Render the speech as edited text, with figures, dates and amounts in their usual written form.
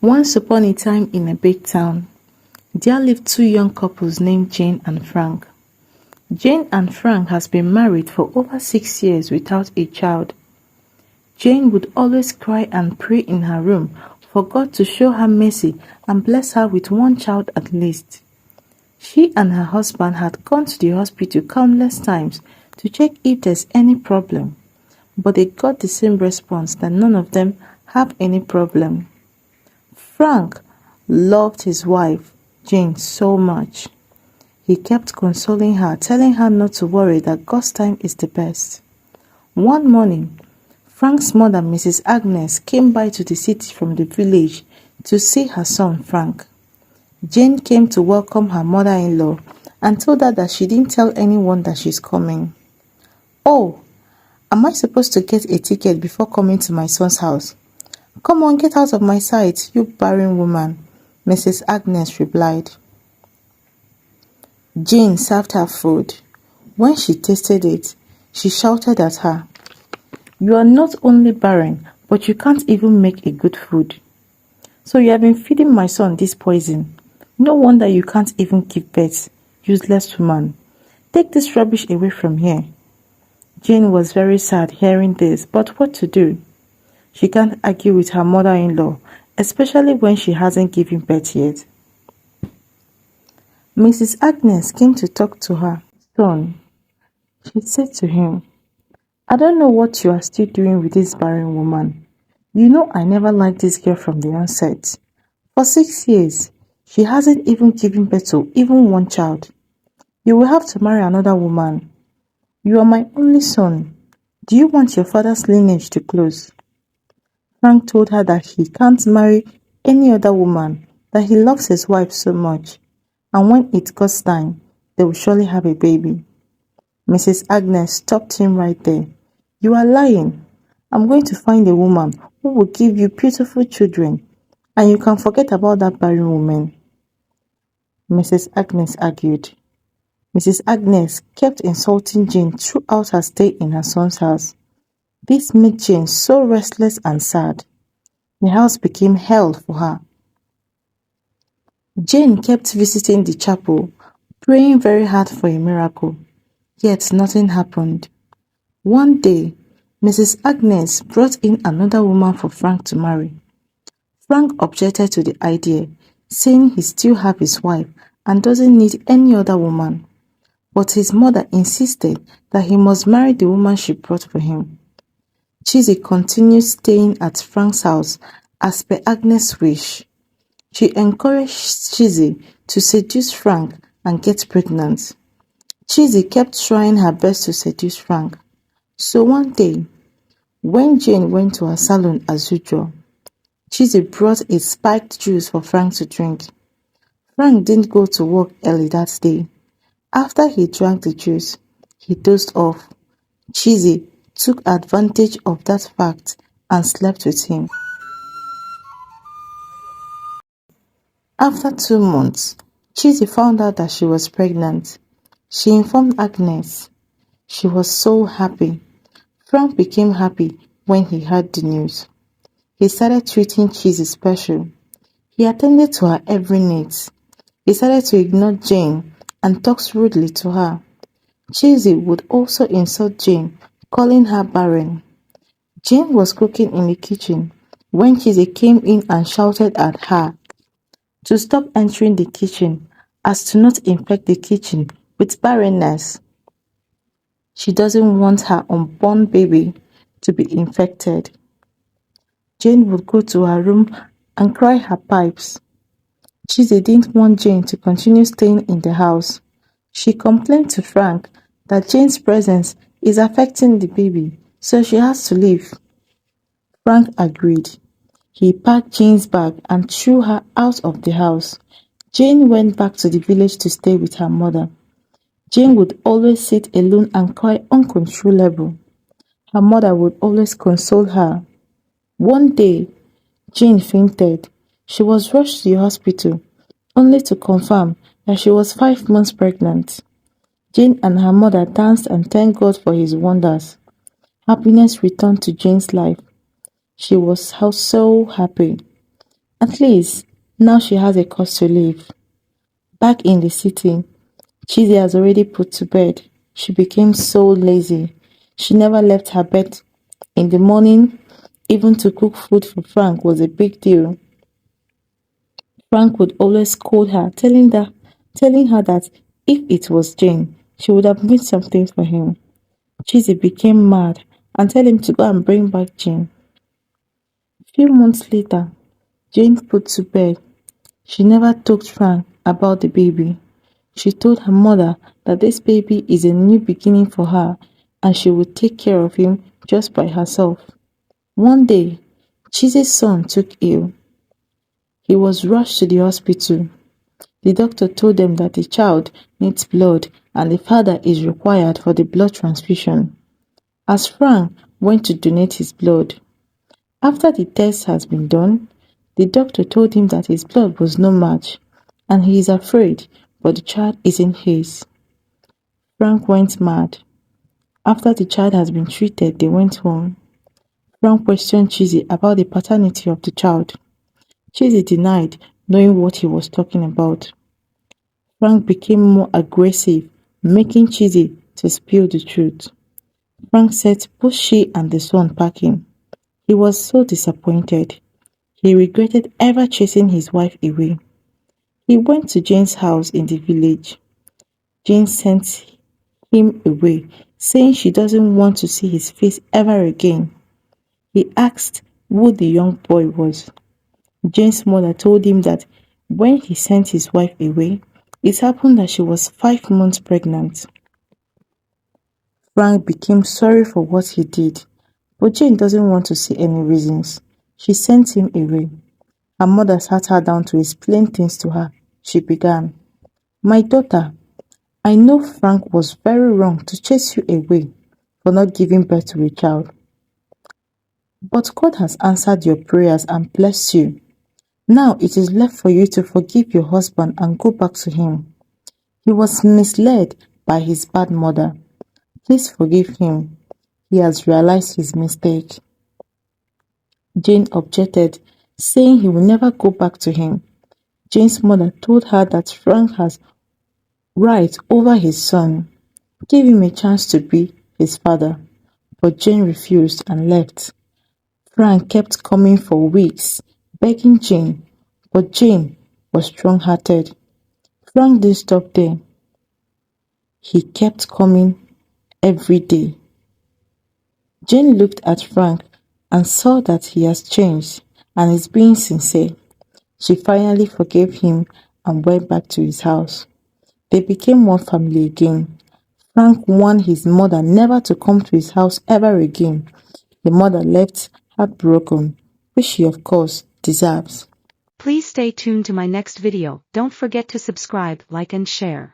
Once upon a time in a big town, there lived two young couples named Jane and Frank. Jane and Frank has been married for over 6 years without a child. Jane would always cry and pray in her room for God to show her mercy and bless her with one child at least. She and her husband had gone to the hospital countless times to check if there's any problem, but they got the same response that none of them have any problem. Frank loved his wife, Jane, so much. He kept consoling her, telling her not to worry, that God's time is the best. One morning, Frank's mother, Mrs. Agnes, came by to the city from the village to see her son, Frank. Jane came to welcome her mother-in-law and told her that she didn't tell anyone that she's coming. "Oh, am I supposed to get a ticket before coming to my son's house? Come on, get out of my sight, you barren woman," Mrs. Agnes replied. Jane served her food. When she tasted it, she shouted at her, "You are not only barren, but you can't even make a good food. So you have been feeding my son this poison. No wonder you can't even give birth, useless woman. Take this rubbish away from here." Jane was very sad hearing this, but what to do? She can't argue with her mother-in-law, especially when she hasn't given birth yet. Mrs. Agnes came to talk to her son. She said to him, "I don't know what you are still doing with this barren woman. You know I never liked this girl from the onset. For 6 years, she hasn't even given birth to even one child. You will have to marry another woman. You are my only son. Do you want your father's lineage to close?" Frank told her that he can't marry any other woman, that he loves his wife so much, and when it goes time, they will surely have a baby. Mrs. Agnes stopped him right there. "You are lying. I'm going to find a woman who will give you beautiful children, and you can forget about that barren woman." Mrs. Agnes argued. Mrs. Agnes kept insulting Jane throughout her stay in her son's house. This made Jane so restless and sad. The house became hell for her. Jane kept visiting the chapel, praying very hard for a miracle, yet nothing happened. One day, Mrs. Agnes brought in another woman for Frank to marry. Frank objected to the idea, saying he still has his wife and doesn't need any other woman. But his mother insisted that he must marry the woman she brought for him. Chizzy continued staying at Frank's house as per Agnes' wish. She encouraged Chizzy to seduce Frank and get pregnant. Chizzy kept trying her best to seduce Frank. So one day, when Jane went to her salon as usual, Chizzy brought a spiked juice for Frank to drink. Frank didn't go to work early that day. After he drank the juice, he dozed off. Chizzy took advantage of that fact and slept with him. After 2 months, Chizzy found out that she was pregnant. She informed Agnes. She was so happy. Frank became happy when he heard the news. He started treating Chizzy special. He attended to her every need. He started to ignore Jane and talks rudely to her. Chizzy would also insult Jane, calling her barren. Jane was cooking in the kitchen when Chizzy came in and shouted at her to stop entering the kitchen as to not infect the kitchen with barrenness. She doesn't want her unborn baby to be infected. Jane would go to her room and cry her pipes. Chizzy didn't want Jane to continue staying in the house. She complained to Frank that Jane's presence is affecting the baby, so she has to leave. Frank agreed. He packed Jane's bag and threw her out of the house. Jane went back to the village to stay with her mother. Jane would always sit alone and cry uncontrollable. Her mother would always console her. One day, Jane fainted. She was rushed to the hospital, only to confirm that she was 5 months pregnant. Jane and her mother danced and thanked God for his wonders. Happiness returned to Jane's life. She was so happy. At least now she has a cause to live. Back in the city, Chizzy has already put to bed. She became so lazy. She never left her bed in the morning. Even to cook food for Frank was a big deal. Frank would always scold her, telling her that if it was Jane, she would have made something for him. Chizzy became mad and told him to go and bring back Jane. Few months later, Jane put to bed. She never told Frank about the baby. She told her mother that this baby is a new beginning for her and she would take care of him just by herself. One day, Chizzy's son took ill. He was rushed to the hospital. The doctor told them that the child needs blood and the father is required for the blood transfusion. As Frank went to donate his blood, after the test has been done, the doctor told him that his blood was no match and he is afraid, but the child isn't his. Frank went mad. After the child has been treated, they went home. Frank questioned Chizzy about the paternity of the child. Chizzy denied knowing what he was talking about. Frank became more aggressive, making Chizzy to spill the truth. Frank set both she and the son packing. He was so disappointed. He regretted ever chasing his wife away. He went to Jane's house in the village. Jane sent him away, saying she doesn't want to see his face ever again. He asked who the young boy was. Jane's mother told him that when he sent his wife away, it happened that she was 5 months pregnant. Frank became sorry for what he did, but Jane doesn't want to see any reasons. She sent him away. Her mother sat her down to explain things to her. She began, "My daughter, I know Frank was very wrong to chase you away for not giving birth to a child. But God has answered your prayers and blessed you. Now it is left for you to forgive your husband and go back to him. He was misled by his bad mother. Please forgive him. He has realized his mistake." Jane objected, saying he will never go back to him. Jane's mother told her that Frank has right over his son. Give him a chance to be his father. But Jane refused and left. Frank kept coming for weeks, begging Jane, but Jane was strong-hearted. Frank didn't stop there. He kept coming every day. Jane looked at Frank and saw that he has changed and is being sincere. She finally forgave him and went back to his house. They became one family again. Frank warned his mother never to come to his house ever again. The mother left heartbroken, which she of course deserves. Please stay tuned to my next video. Don't forget to subscribe, like and share.